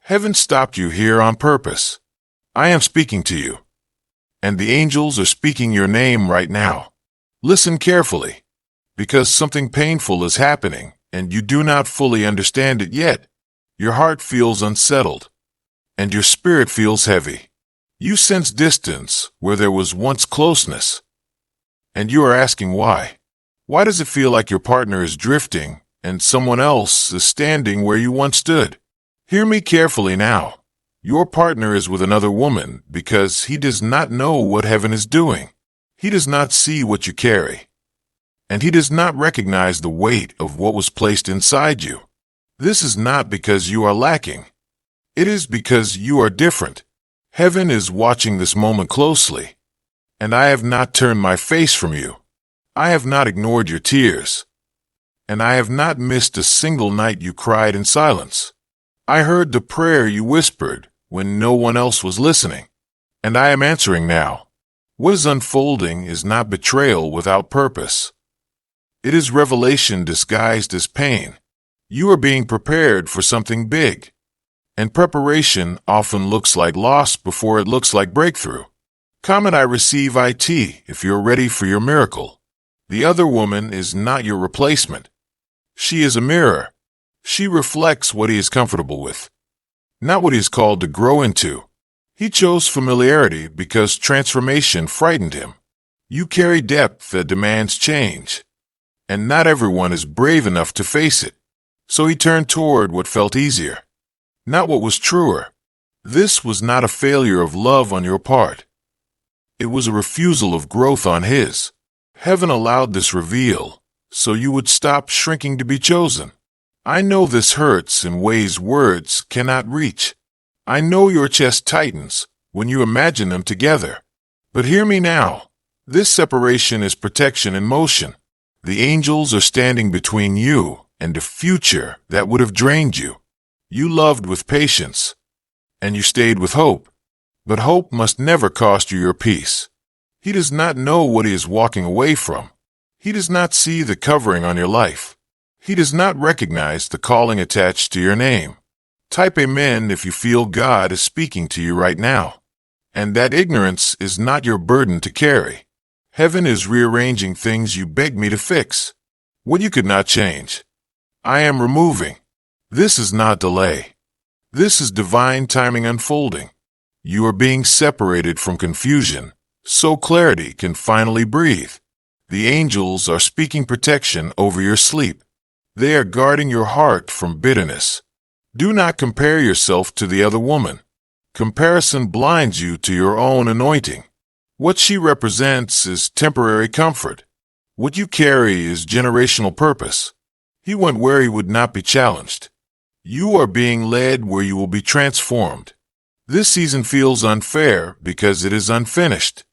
Heaven stopped you here on purpose. I am speaking to you. And the angels are speaking your name right now. Listen carefully, because something painful is happening, and you do not fully understand it yet. Your heart feels unsettled, and your spirit feels heavy. You sense distance where there was once closeness, and you are asking why. Why does it feel like your partner is drifting, and someone else is standing where you once stood? Hear me carefully now. Your partner is with another woman because he does not know what heaven is doing. He does not see what you carry, and he does not recognize the weight of what was placed inside you. This is not because you are lacking. It is because you are different. Heaven is watching this moment closely, and I have not turned my face from you. I have not ignored your tears, and I have not missed a single night you cried in silence. I heard the prayer you whispered when no one else was listening, and I am answering now. What is unfolding is not betrayal without purpose. It is revelation disguised as pain. You are being prepared for something big, and preparation often looks like loss before it looks like breakthrough. Comment I receive IT if you're ready for your miracle. The other woman is not your replacement. She is a mirror. She reflects what he is comfortable with, not what he is called to grow into. He chose familiarity because transformation frightened him. You carry depth that demands change, and not everyone is brave enough to face it. So he turned toward what felt easier, not what was truer. This was not a failure of love on your part. It was a refusal of growth on his. Heaven allowed this reveal so you would stop shrinking to be chosen. I know this hurts in ways words cannot reach. I know your chest tightens when you imagine them together. But hear me now. This separation is protection in motion. The angels are standing between you and a future that would have drained you. You loved with patience, and you stayed with hope. But hope must never cost you your peace. He does not know what he is walking away from. He does not see the covering on your life. He does not recognize the calling attached to your name. Type amen if you feel God is speaking to you right now, and that ignorance is not your burden to carry. Heaven is rearranging things you begged me to fix. What you could not change, I am removing. This is not delay. This is divine timing unfolding. You are being separated from confusion, so clarity can finally breathe. The angels are speaking protection over your sleep. They are guarding your heart from bitterness. Do not compare yourself to the other woman. Comparison blinds you to your own anointing. What she represents is temporary comfort. What you carry is generational purpose. He went where he would not be challenged. You are being led where you will be transformed. This season feels unfair because it is unfinished.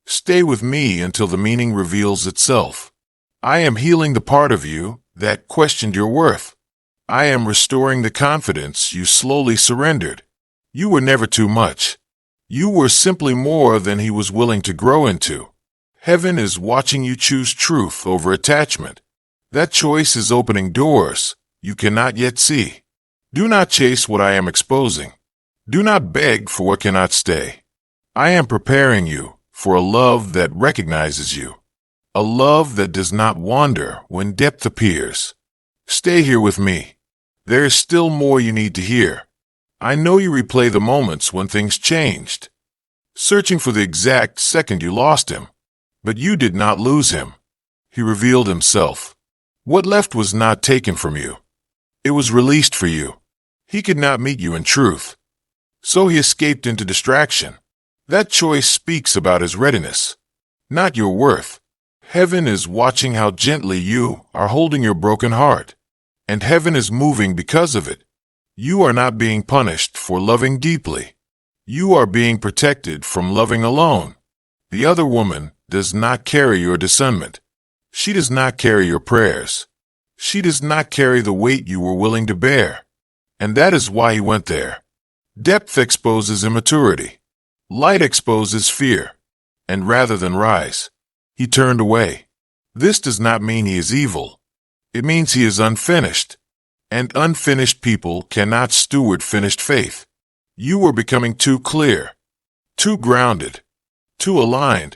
Stay with me until the meaning reveals itself. I am healing the part of you that questioned your worth. I am restoring the confidence you slowly surrendered. You were never too much. You were simply more than he was willing to grow into. Heaven is watching you choose truth over attachment. That choice is opening doors you cannot yet see. Do not chase what I am exposing. Do not beg for what cannot stay. I am preparing you for a love that recognizes you. A love that does not wander when depth appears. Stay here with me. There is still more you need to hear. I know you replay the moments when things changed, searching for the exact second you lost him. But you did not lose him. He revealed himself. What left was not taken from you. It was released for you. He could not meet you in truth, so he escaped into distraction. That choice speaks about his readiness, not your worth. Heaven is watching how gently you are holding your broken heart, and heaven is moving because of it. You are not being punished for loving deeply. You are being protected from loving alone. The other woman does not carry your discernment. She does not carry your prayers. She does not carry the weight you were willing to bear. And that is why he went there. Depth exposes immaturity. Light exposes fear. And rather than rise, he turned away. This does not mean he is evil. It means he is unfinished. and unfinished people cannot steward finished faith. You were becoming too clear, too grounded, too aligned.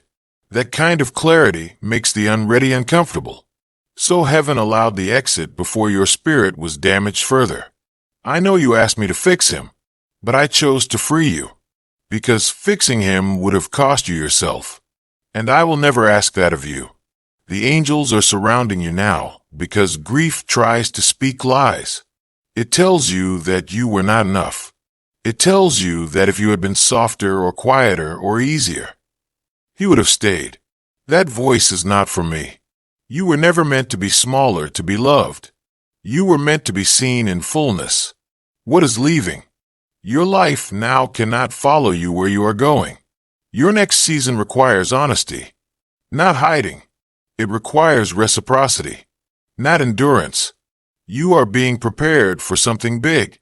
That kind of clarity makes the unready uncomfortable. So heaven allowed the exit before your spirit was damaged further. I know you asked me to fix him, but I chose to free you, because fixing him would have cost you yourself. And I will never ask that of you. The angels are surrounding you now because grief tries to speak lies. It tells you that you were not enough. It tells you that if you had been softer or quieter or easier, he would have stayed. That voice is not from me. You were never meant to be smaller to be loved. You were meant to be seen in fullness. What is leaving? Your life now cannot follow you where you are going. Your next season requires honesty, not hiding. It requires reciprocity, not endurance. You are being prepared for something big,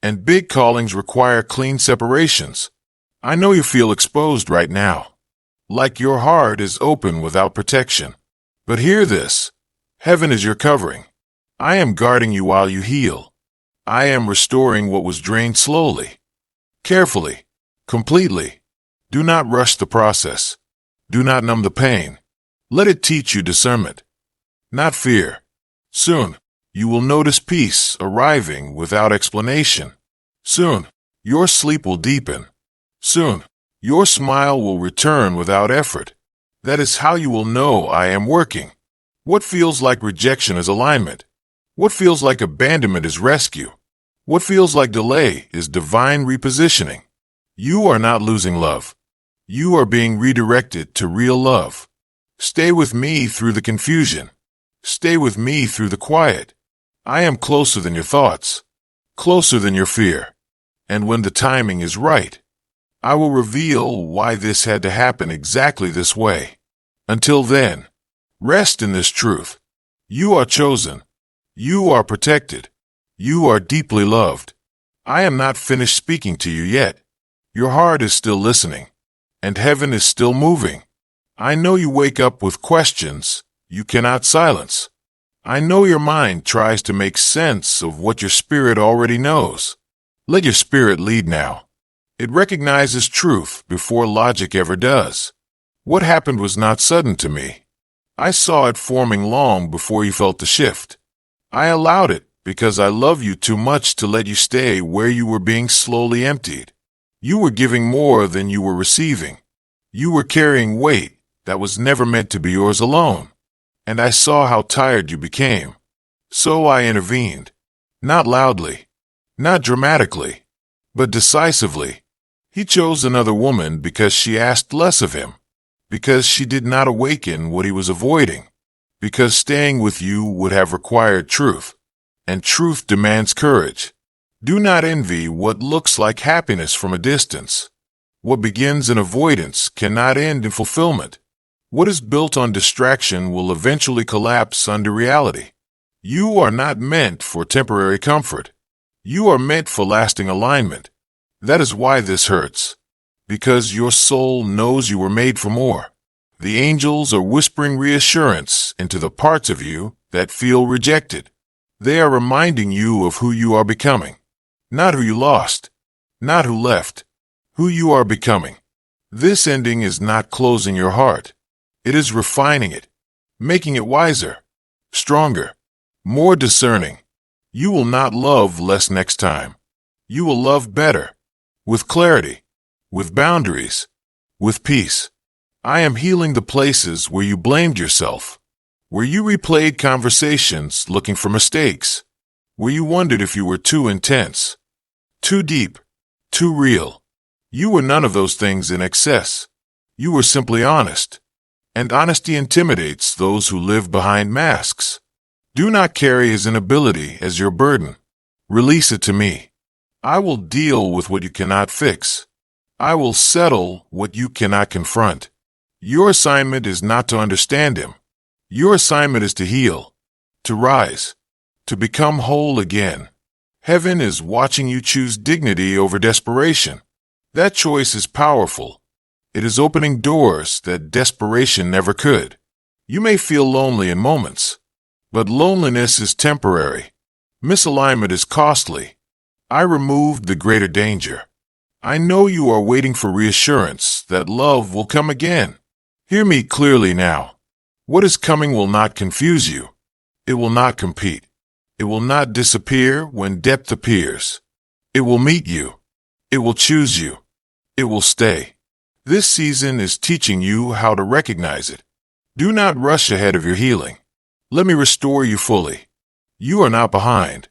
and big callings require clean separations. I know you feel exposed right now, like your heart is open without protection. But hear this. Heaven is your covering. I am guarding you while you heal. I am restoring what was drained slowly, carefully, completely. Do not rush the process. Do not numb the pain. Let it teach you discernment, not fear. Soon, you will notice peace arriving without explanation. Soon, your sleep will deepen. Soon, your smile will return without effort. That is how you will know I am working. What feels like rejection is alignment. What feels like abandonment is rescue. What feels like delay is divine repositioning. You are not losing love. You are being redirected to real love. Stay with me through the confusion. Stay with me through the quiet. I am closer than your thoughts, closer than your fear. And when the timing is right, I will reveal why this had to happen exactly this way. Until then, rest in this truth. You are chosen. You are protected. You are deeply loved. I am not finished speaking to you yet. Your heart is still listening, and heaven is still moving. I know you wake up with questions you cannot silence. I know your mind tries to make sense of what your spirit already knows. Let your spirit lead now. It recognizes truth before logic ever does. What happened was not sudden to me. I saw it forming long before you felt the shift. I allowed it because I love you too much to let you stay where you were being slowly emptied. You were giving more than you were receiving. You were carrying weight that was never meant to be yours alone. And I saw how tired you became. So I intervened. Not loudly, not dramatically, but decisively. He chose another woman because she asked less of him, because she did not awaken what he was avoiding, because staying with you would have required truth, and truth demands courage. Do not envy what looks like happiness from a distance. What begins in avoidance cannot end in fulfillment. What is built on distraction will eventually collapse under reality. You are not meant for temporary comfort. You are meant for lasting alignment. That is why this hurts. Because your soul knows you were made for more. The angels are whispering reassurance into the parts of you that feel rejected. They are reminding you of who you are becoming. Not who you lost. Not who left. Who you are becoming. This ending is not closing your heart. It is refining it, making it wiser, stronger, more discerning. You will not love less next time. You will love better, with clarity, with boundaries, with peace. I am healing the places where you blamed yourself, where you replayed conversations looking for mistakes, where you wondered if you were too intense, too deep, too real. You were none of those things in excess. You were simply honest. And honesty intimidates those who live behind masks. Do not carry his inability as your burden. Release it to me. I will deal with what you cannot fix. I will settle what you cannot confront. Your assignment is not to understand him. Your assignment is to heal, to rise, to become whole again. Heaven is watching you choose dignity over desperation. That choice is powerful. It is opening doors that desperation never could. You may feel lonely in moments, but loneliness is temporary. Misalignment is costly. I removed the greater danger. I know you are waiting for reassurance that love will come again. Hear me clearly now. What is coming will not confuse you. It will not compete. It will not disappear when depth appears. It will meet you. It will choose you. It will stay. This season is teaching you how to recognize it. Do not rush ahead of your healing. Let me restore you fully. You are not behind.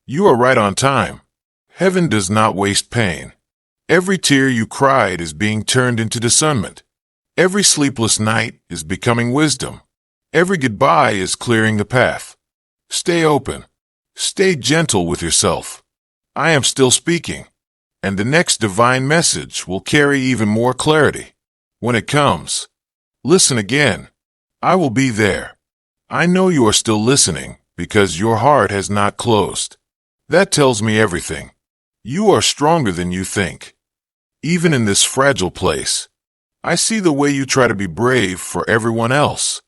You are right on time. Heaven does not waste pain. Every tear you cried is being turned into discernment. Every sleepless night is becoming wisdom. Every goodbye is clearing the path. Stay open. Stay gentle with yourself. I am still speaking, and the next divine message will carry even more clarity. When it comes, listen again. I will be there. I know you are still listening because your heart has not closed. That tells me everything. You are stronger than you think. Even in this fragile place, I see the way you try to be brave for everyone else.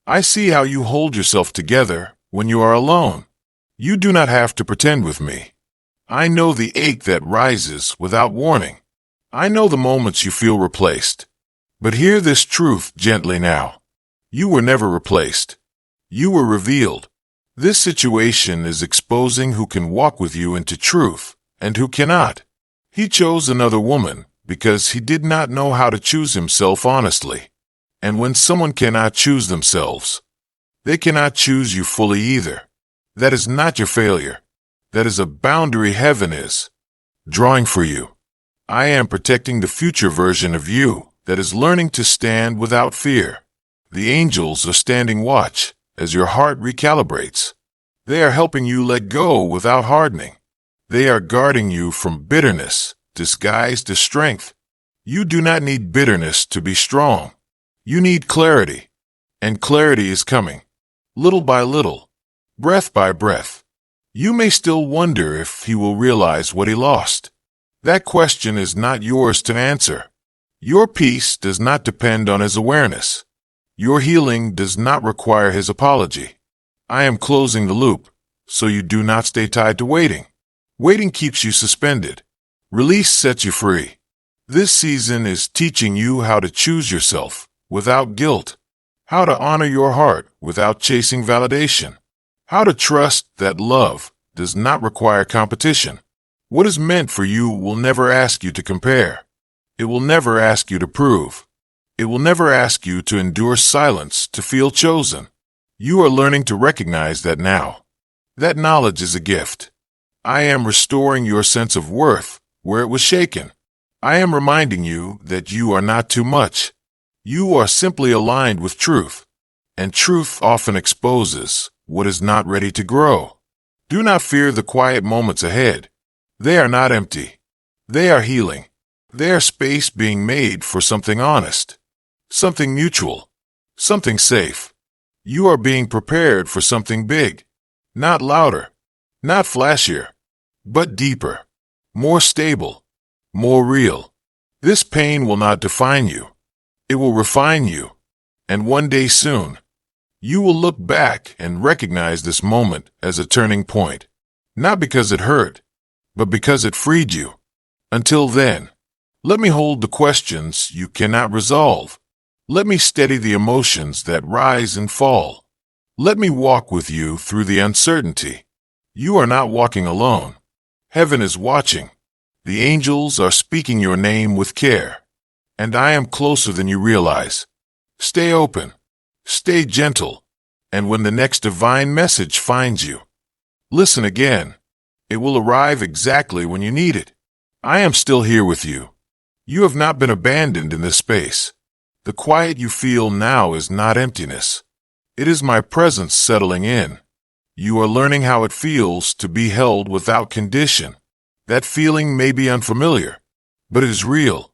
I see how you hold yourself together when you are alone. You do not have to pretend with me. I know the ache that rises without warning. I know the moments you feel replaced. But hear this truth gently now. You were never replaced. You were revealed. This situation is exposing who can walk with you into truth and who cannot. He chose another woman because he did not know how to choose himself honestly. And when someone cannot choose themselves, they cannot choose you fully either. That is not your failure. That is a boundary heaven is drawing for you. I am protecting the future version of you that is learning to stand without fear. The angels are standing watch as your heart recalibrates. They are helping you let go without hardening. They are guarding you from bitterness disguised as strength. You do not need bitterness to be strong. You need clarity, and clarity is coming. Little by little, breath by breath. You may still wonder if he will realize what he lost. That question is not yours to answer. Your peace does not depend on his awareness. Your healing does not require his apology. I am closing the loop, so you do not stay tied to waiting. Waiting keeps you suspended. Release sets you free. This season is teaching you how to choose yourself without guilt, how to honor your heart without chasing validation, how to trust that love does not require competition. What is meant for you will never ask you to compare. It will never ask you to prove. It will never ask you to endure silence to feel chosen. You are learning to recognize that now. That knowledge is a gift. I am restoring your sense of worth where it was shaken. I am reminding you that you are not too much. You are simply aligned with truth, and truth often exposes what is not ready to grow. Do not fear the quiet moments ahead. They are not empty. They are healing. They are space being made for something honest, something mutual, something safe. You are being prepared for something big, not louder, not flashier, but deeper, more stable, more real. This pain will not define you. It will refine you. And one day soon, you will look back and recognize this moment as a turning point, not because it hurt, but because it freed you. Until then, let me hold the questions you cannot resolve. Let me steady the emotions that rise and fall. Let me walk with you through the uncertainty. You are not walking alone. Heaven is watching. The angels are speaking your name with care. And I am closer than you realize. Stay open. Stay gentle. And when the next divine message finds you, listen again. It will arrive exactly when you need it. I am still here with you. You have not been abandoned in this space. The quiet you feel now is not emptiness. It is my presence settling in. You are learning how it feels to be held without condition. That feeling may be unfamiliar, but it is real.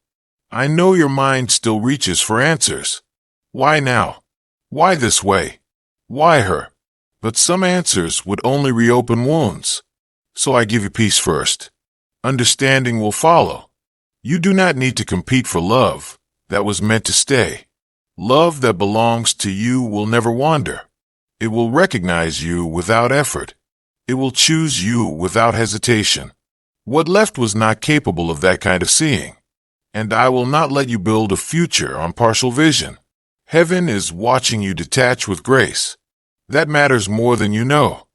I know your mind still reaches for answers. Why now? Why this way? Why her? But some answers would only reopen wounds. So I give you peace first. Understanding will follow. You do not need to compete for love that was meant to stay. Love that belongs to you will never wander. It will recognize you without effort. It will choose you without hesitation. What left was not capable of that kind of seeing. And I will not let you build a future on partial vision. Heaven is watching you detach with grace. That matters more than you know.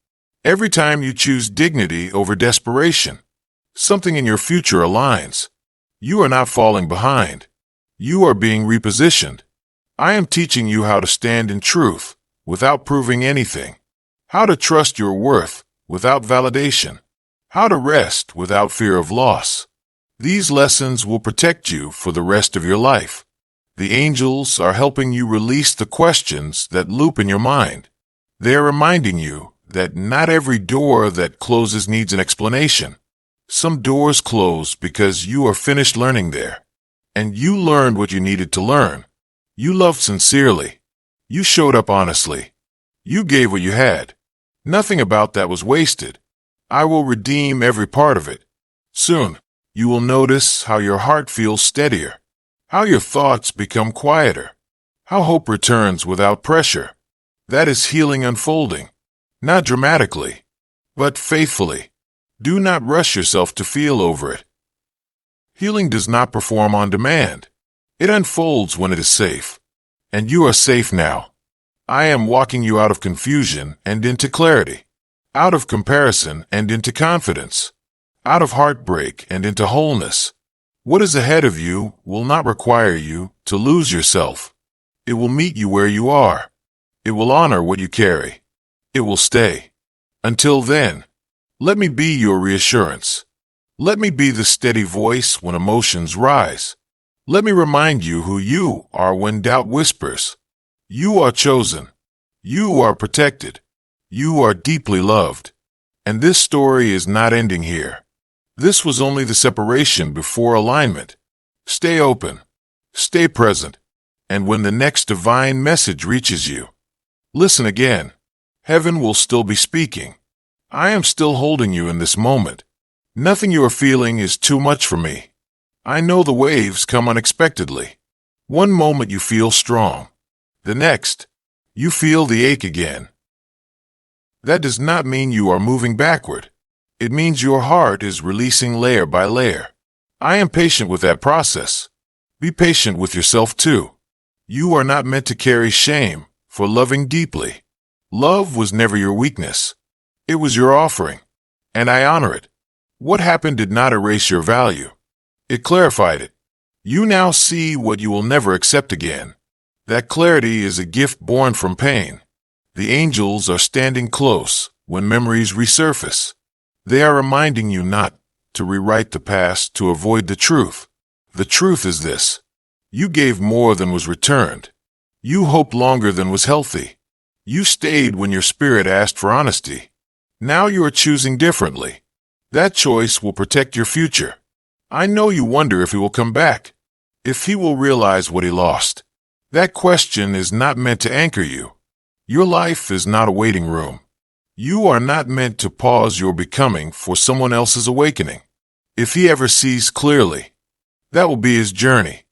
Every time you choose dignity over desperation, something in your future aligns. You are not falling behind. You are being repositioned. I am teaching you how to stand in truth without proving anything, how to trust your worth without validation, how to rest without fear of loss. These lessons will protect you for the rest of your life. The angels are helping you release the questions that loop in your mind. They are reminding you that not every door that closes needs an explanation. Some doors close because you are finished learning there. And you learned what you needed to learn. You loved sincerely. You showed up honestly. You gave what you had. Nothing about that was wasted. I will redeem every part of it. Soon, you will notice how your heart feels steadier, how your thoughts become quieter, how hope returns without pressure. That is healing unfolding, not dramatically, but faithfully. Do not rush yourself to feel over it. Healing does not perform on demand. It unfolds when it is safe. And you are safe now. I am walking you out of confusion and into clarity, out of comparison and into confidence, out of heartbreak and into wholeness. What is ahead of you will not require you to lose yourself. It will meet you where you are. It will honor what you carry. It will stay. Until then, let me be your reassurance. Let me be the steady voice when emotions rise. Let me remind you who you are when doubt whispers. You are chosen. You are protected. You are deeply loved. And this story is not ending here. This was only the separation before alignment. Stay open. Stay present. And when the next divine message reaches you, listen again. Heaven will still be speaking. I am still holding you in this moment. Nothing you are feeling is too much for me. I know the waves come unexpectedly. One moment you feel strong. The next, you feel the ache again. That does not mean you are moving backward. It means your heart is releasing layer by layer. I am patient with that process. Be patient with yourself too. You are not meant to carry shame for loving deeply. Love was never your weakness. It was your offering, and I honor it. What happened did not erase your value. It clarified it. You now see what you will never accept again. That clarity is a gift born from pain. The angels are standing close when memories resurface. They are reminding you not to rewrite the past to avoid the truth. The truth is this. You gave more than was returned. You hoped longer than was healthy. You stayed when your spirit asked for honesty. Now you are choosing differently. That choice will protect your future. I know you wonder if he will come back, if he will realize what he lost. That question is not meant to anchor you. Your life is not a waiting room. You are not meant to pause your becoming for someone else's awakening. If he ever sees clearly, that will be his journey.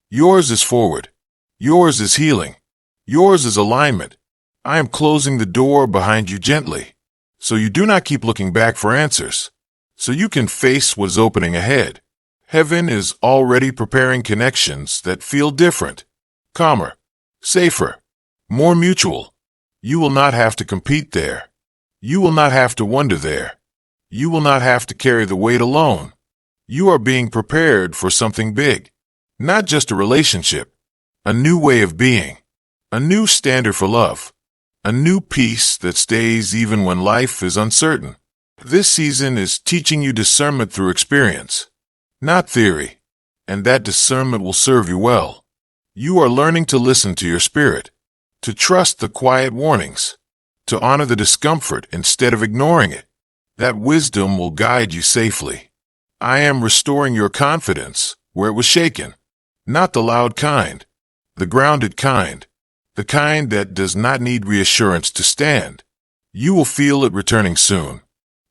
Yours is forward. Yours is healing. Yours is alignment. I am closing the door behind you gently, so you do not keep looking back for answers, so you can face what is opening ahead. Heaven is already preparing connections that feel different, calmer, safer, more mutual. You will not have to compete there. You will not have to wonder there. You will not have to carry the weight alone. You are being prepared for something big, not just a relationship, a new way of being, a new standard for love, a new peace that stays even when life is uncertain. This season is teaching you discernment through experience, not theory, and that discernment will serve you well. You are learning to listen to your spirit, to trust the quiet warnings, to honor the discomfort instead of ignoring it. That wisdom will guide you safely. I am restoring your confidence where it was shaken, not the loud kind, the grounded kind, the kind that does not need reassurance to stand. You will feel it returning soon,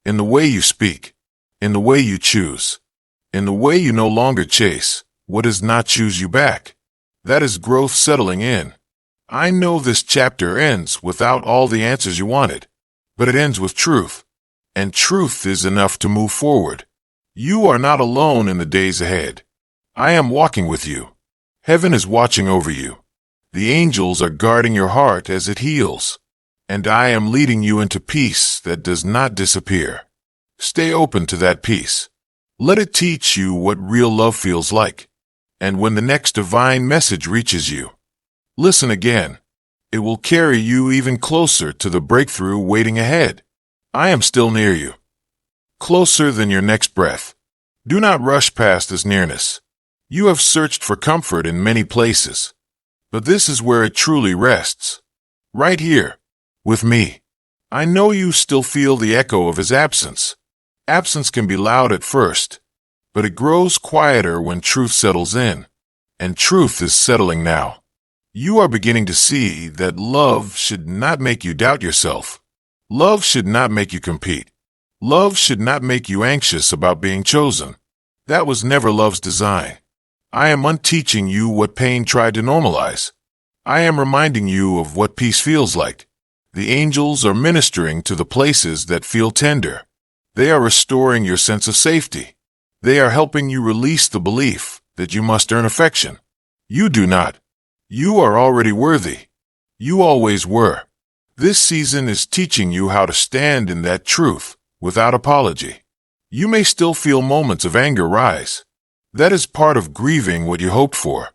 in the way you speak, in the way you choose, in the way you no longer chase what does not choose you back. That is growth settling in. I know this chapter ends without all the answers you wanted, but it ends with truth. and truth is enough to move forward. You are not alone in the days ahead. I am walking with you. Heaven is watching over you. The angels are guarding your heart as it heals, and I am leading you into peace that does not disappear. Stay open to that peace. Let it teach you what real love feels like. And when the next divine message reaches you, listen again. It will carry you even closer to the breakthrough waiting ahead. I am still near you, closer than your next breath. Do not rush past this nearness. You have searched for comfort in many places, but this is where it truly rests. Right here, with me. I know you still feel the echo of his absence. Absence can be loud at first, but it grows quieter when truth settles in, and truth is settling now. You are beginning to see that love should not make you doubt yourself. Love should not make you compete. Love should not make you anxious about being chosen. That was never love's design. I am unteaching you what pain tried to normalize. I am reminding you of what peace feels like. The angels are ministering to the places that feel tender. They are restoring your sense of safety. They are helping you release the belief that you must earn affection. You do not. You are already worthy. You always were. This season is teaching you how to stand in that truth without apology. You may still feel moments of anger rise. That is part of grieving what you hoped for.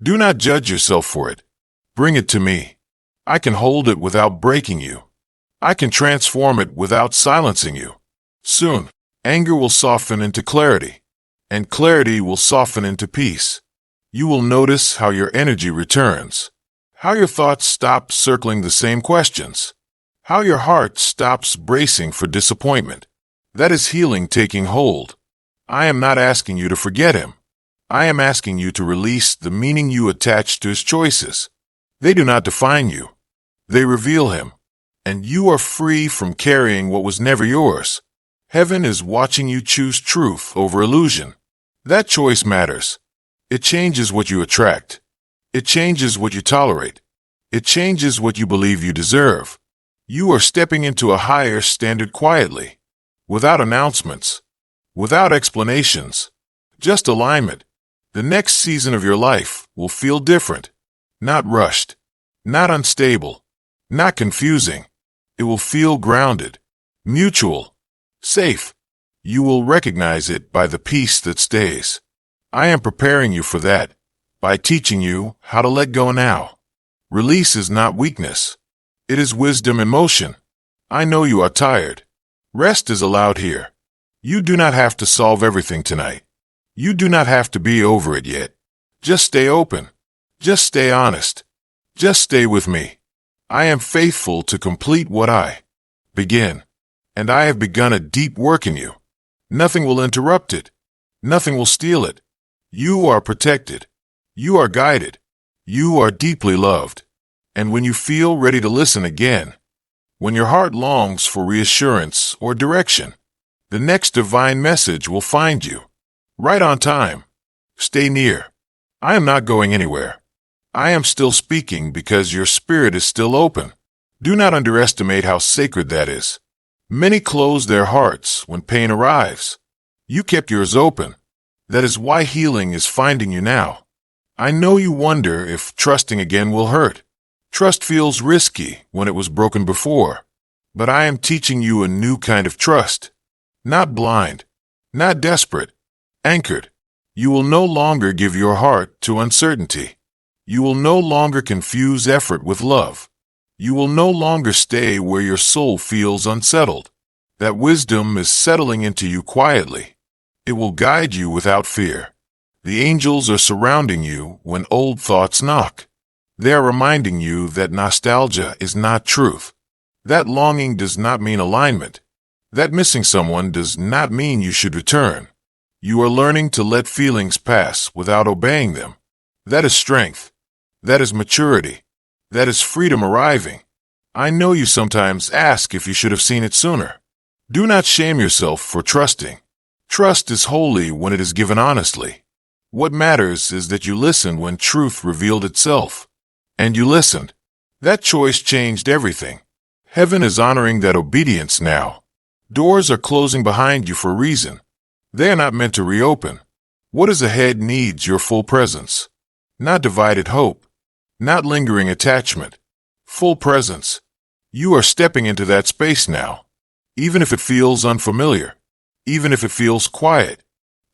Do not judge yourself for it. Bring it to me. I can hold it without breaking you. I can transform it without silencing you. Soon, anger will soften into clarity, and clarity will soften into peace. You will notice how your energy returns, how your thoughts stop circling the same questions, how your heart stops bracing for disappointment. That is healing taking hold. I am not asking you to forget him. I am asking you to release the meaning you attach to his choices. They do not define you. They reveal him, and you are free from carrying what was never yours. Heaven is watching you choose truth over illusion. That choice matters. It changes what you attract. It changes what you tolerate. It changes what you believe you deserve. You are stepping into a higher standard quietly, without announcements, without explanations, just alignment. The next season of your life will feel different, not rushed, not unstable, not confusing. It will feel grounded, mutual, safe. You will recognize it by the peace that stays. I am preparing you for that by teaching you how to let go now. Release is not weakness. It is wisdom in motion. I know you are tired. Rest is allowed here. You do not have to solve everything tonight. You do not have to be over it yet. Just stay open. Just stay honest. Just stay with me. I am faithful to complete what I begin, and I have begun a deep work in you. Nothing will interrupt it. Nothing will steal it. You are protected. You are guided. You are deeply loved. And when you feel ready to listen again, when your heart longs for reassurance or direction, the next divine message will find you. Right on time. Stay near. I am not going anywhere. I am still speaking because your spirit is still open. Do not underestimate how sacred that is. Many close their hearts when pain arrives. You kept yours open. That is why healing is finding you now. I know you wonder if trusting again will hurt. Trust feels risky when it was broken before. But I am teaching you a new kind of trust. Not blind, not desperate, anchored. You will no longer give your heart to uncertainty. You will no longer confuse effort with love. You will no longer stay where your soul feels unsettled. That wisdom is settling into you quietly. It will guide you without fear. The angels are surrounding you when old thoughts knock. They are reminding you that nostalgia is not truth. That longing does not mean alignment. That missing someone does not mean you should return. You are learning to let feelings pass without obeying them. That is strength. That is maturity. That is freedom arriving. I know you sometimes ask if you should have seen it sooner. Do not shame yourself for trusting. Trust is holy when it is given honestly. What matters is that you listened when truth revealed itself. And you listened. That choice changed everything. Heaven is honoring that obedience now. Doors are closing behind you for a reason. They are not meant to reopen. What is ahead needs your full presence. Not divided hope. Not lingering attachment. Full presence. You are stepping into that space now. Even if it feels unfamiliar. Even if it feels quiet.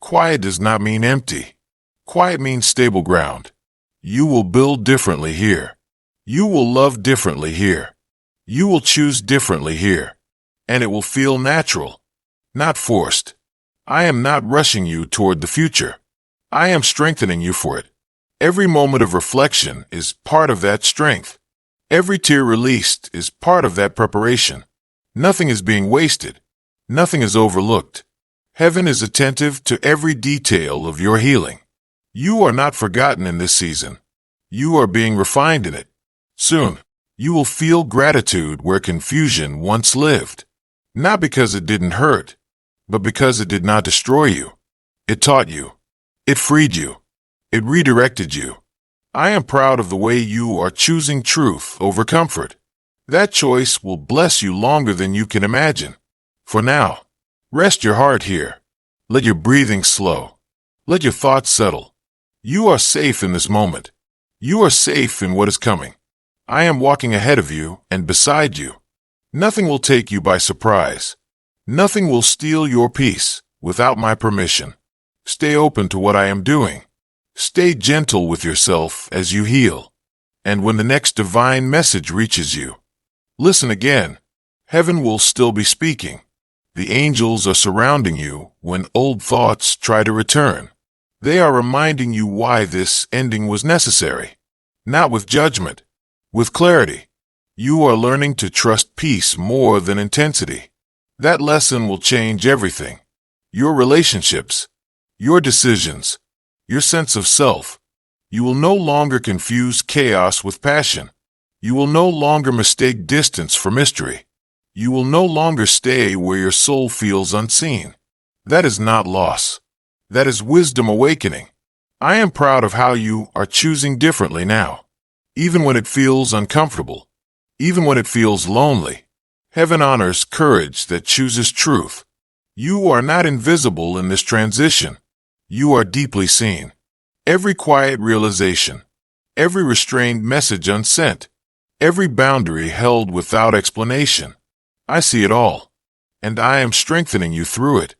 Quiet does not mean empty. Quiet means stable ground. You will build differently here. You will love differently here. You will choose differently here. And it will feel natural, not forced. I am not rushing you toward the future. I am strengthening you for it. Every moment of reflection is part of that strength. Every tear released is part of that preparation. Nothing is being wasted. Nothing is overlooked. Heaven is attentive to every detail of your healing. You are not forgotten in this season. You are being refined in it. Soon, you will feel gratitude where confusion once lived. Not because it didn't hurt, but because it did not destroy you. It taught you. It freed you. It redirected you. I am proud of the way you are choosing truth over comfort. That choice will bless you longer than you can imagine. For now, rest your heart here. Let your breathing slow. Let your thoughts settle. You are safe in this moment. You are safe in what is coming. I am walking ahead of you and beside you. Nothing will take you by surprise. Nothing will steal your peace without my permission. Stay open to what I am doing. Stay gentle with yourself as you heal. And when the next divine message reaches you, listen again. Heaven will still be speaking. The angels are surrounding you when old thoughts try to return. They are reminding you why this ending was necessary. Not with judgment, with clarity. You are learning to trust peace more than intensity. That lesson will change everything. Your relationships, your decisions, your sense of self. You will no longer confuse chaos with passion. You will no longer mistake distance for mystery. You will no longer stay where your soul feels unseen. That is not loss. That is wisdom awakening. I am proud of how you are choosing differently now. Even when it feels uncomfortable. Even when it feels lonely. Heaven honors courage that chooses truth. You are not invisible in this transition. You are deeply seen. Every quiet realization, every restrained message unsent, every boundary held without explanation. I see it all, and I am strengthening you through it.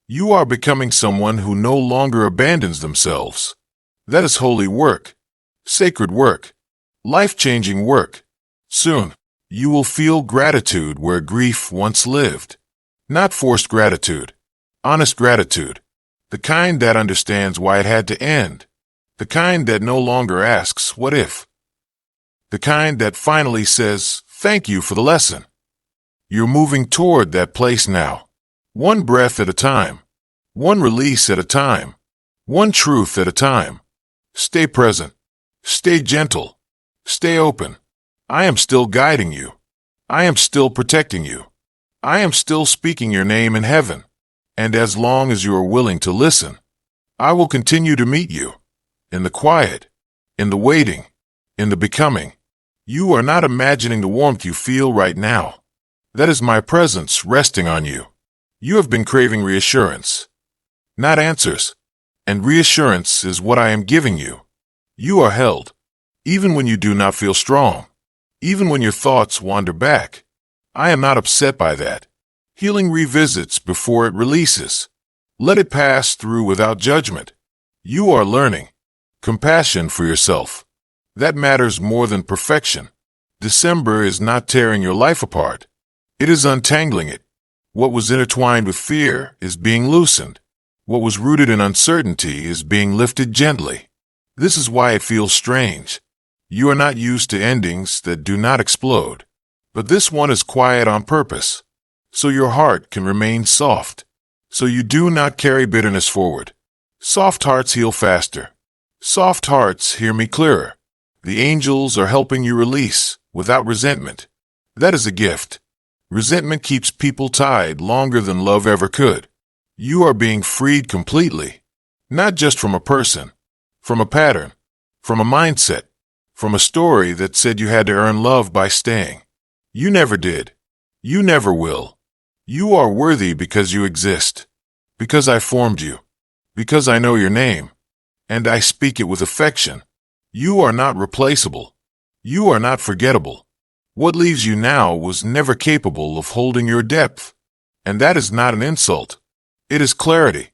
You are becoming someone who no longer abandons themselves. That is holy work, sacred work, life-changing work. Soon, you will feel gratitude where grief once lived. Not forced gratitude, honest gratitude. The kind that understands why it had to end. The kind that no longer asks, what if? The kind that finally says, thank you for the lesson. You're moving toward that place now. One breath at a time. One release at a time. One truth at a time. Stay present. Stay gentle. Stay open. I am still guiding you. I am still protecting you. I am still speaking your name in heaven. And as long as you are willing to listen, I will continue to meet you. In the quiet, in the waiting, in the becoming. You are not imagining the warmth you feel right now. That is my presence resting on you. You have been craving reassurance, not answers. And reassurance is what I am giving you. You are held. Even when you do not feel strong. Even when your thoughts wander back. I am not upset by that. Healing revisits before it releases. Let it pass through without judgment. You are learning. Compassion for yourself. That matters more than perfection. December is not tearing your life apart. It is untangling it. What was intertwined with fear is being loosened. What was rooted in uncertainty is being lifted gently. This is why it feels strange. You are not used to endings that do not explode. But this one is quiet on purpose. So your heart can remain soft. So you do not carry bitterness forward. Soft hearts heal faster. Soft hearts hear me clearer. The angels are helping you release without resentment. That is a gift. Resentment keeps people tied longer than love ever could. You are being freed completely. Not just from a person, from a pattern, from a mindset, from a story that said you had to earn love by staying. You never did. You never will. You are worthy because you exist, because I formed you, because I know your name, and I speak it with affection. You are not replaceable. You are not forgettable. What leaves you now was never capable of holding your depth. And that is not an insult. It is clarity.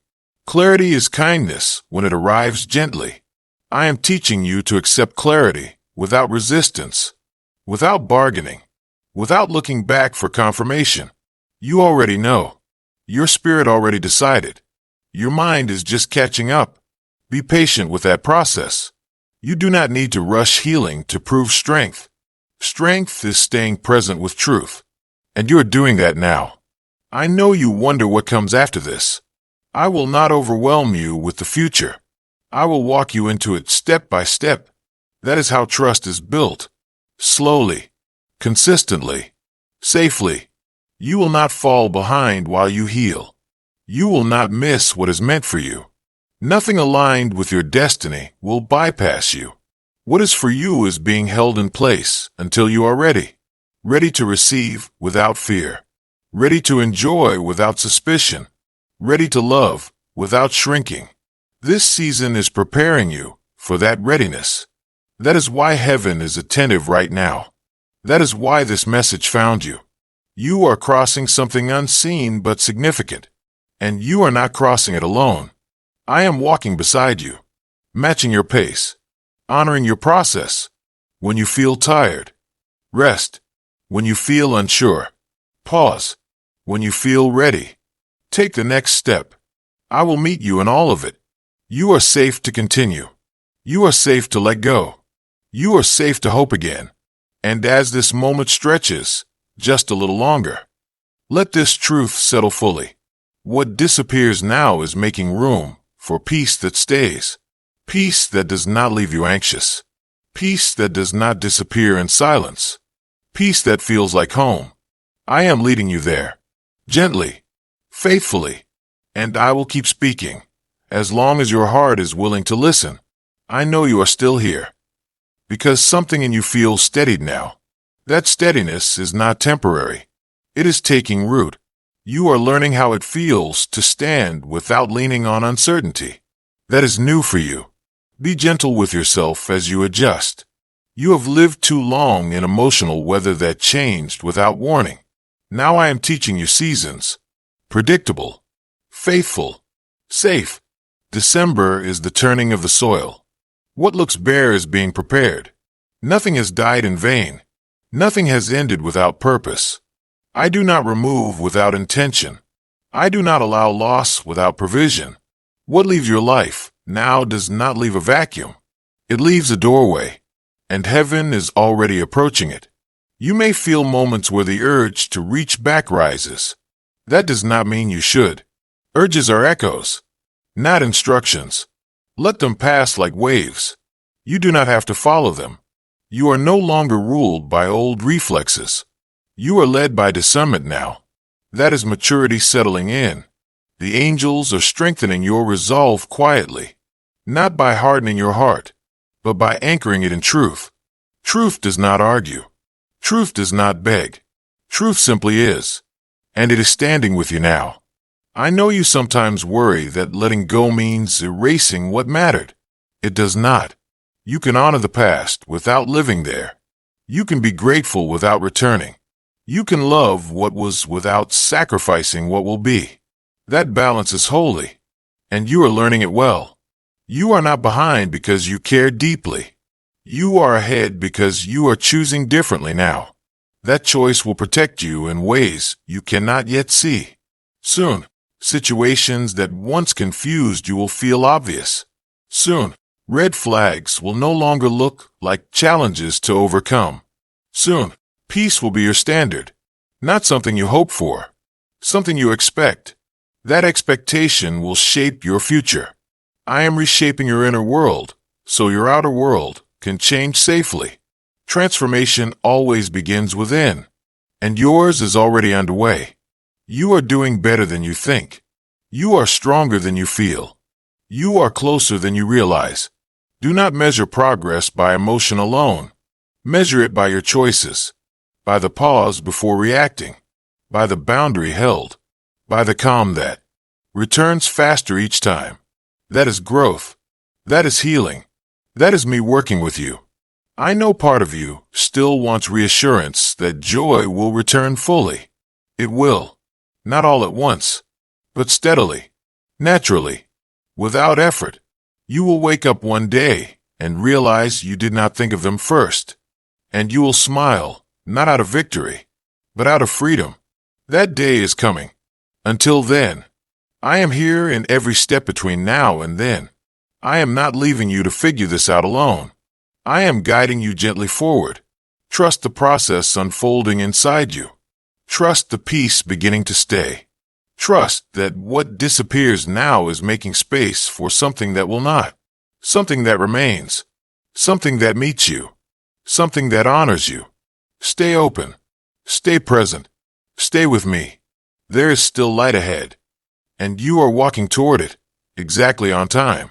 Clarity is kindness when it arrives gently. I am teaching you to accept clarity without resistance, without bargaining, without looking back for confirmation. You already know. Your spirit already decided. Your mind is just catching up. Be patient with that process. You do not need to rush healing to prove strength. Strength is staying present with truth. And you are doing that now. I know you wonder what comes after this. I will not overwhelm you with the future. I will walk you into it step by step. That is how trust is built. Slowly, consistently, safely. You will not fall behind while you heal. You will not miss what is meant for you. Nothing aligned with your destiny will bypass you. What is for you is being held in place until you are ready. Ready to receive without fear. Ready to enjoy without suspicion. Ready to love without shrinking. This season is preparing you for that readiness. That is why heaven is attentive right now. That is why this message found you. You are crossing something unseen but significant, and you are not crossing it alone. I am walking beside you, matching your pace, honoring your process. When you feel tired, rest. When you feel unsure, pause. When you feel ready, take the next step. I will meet you in all of it. You are safe to continue. You are safe to let go. You are safe to hope again. And as this moment stretches, just a little longer, let this truth settle fully. What disappears now is making room for peace that stays. Peace that does not leave you anxious. Peace that does not disappear in silence. Peace that feels like home. I am leading you there. Gently, faithfully, and I will keep speaking, as long as your heart is willing to listen. I know you are still here, because something in you feels steadied now. That steadiness is not temporary. It is taking root. You are learning how it feels to stand without leaning on uncertainty. That is new for you. Be gentle with yourself as you adjust. You have lived too long in emotional weather that changed without warning. Now I am teaching you seasons. Predictable, faithful, safe. December is the turning of the soil. What looks bare is being prepared. Nothing has died in vain. Nothing has ended without purpose. I do not remove without intention. I do not allow loss without provision. What leaves your life now does not leave a vacuum. It leaves a doorway, and heaven is already approaching it. You may feel moments where the urge to reach back rises. That does not mean you should. Urges are echoes, not instructions. Let them pass like waves. You do not have to follow them. You are no longer ruled by old reflexes. You are led by discernment now. That is maturity settling in. The angels are strengthening your resolve quietly, not by hardening your heart, but by anchoring it in truth. Truth does not argue. Truth does not beg. Truth simply is. And it is standing with you now. I know you sometimes worry that letting go means erasing what mattered. It does not. You can honor the past without living there. You can be grateful without returning. You can love what was without sacrificing what will be. That balance is holy, and you are learning it well. You are not behind because you care deeply. You are ahead because you are choosing differently now. That choice will protect you in ways you cannot yet see. Soon, situations that once confused you will feel obvious. Soon, red flags will no longer look like challenges to overcome. Soon, peace will be your standard. Not something you hope for, something you expect. That expectation will shape your future. I am reshaping your inner world, so your outer world can change safely. Transformation always begins within, and yours is already underway. You are doing better than you think. You are stronger than you feel. You are closer than you realize. Do not measure progress by emotion alone. Measure it by your choices, by the pause before reacting, by the boundary held, by the calm that returns faster each time. That is growth. That is healing. That is me working with you. I know part of you still wants reassurance that joy will return fully. It will. Not all at once, but steadily, naturally, without effort. You will wake up one day and realize you did not think of them first. And you will smile, not out of victory, but out of freedom. That day is coming. Until then, I am here in every step between now and then. I am not leaving you to figure this out alone. I am guiding you gently forward. Trust the process unfolding inside you. Trust the peace beginning to stay. Trust that what disappears now is making space for something that will not. Something that remains. Something that meets you. Something that honors you. Stay open. Stay present. Stay with me. There is still light ahead. And you are walking toward it, exactly on time.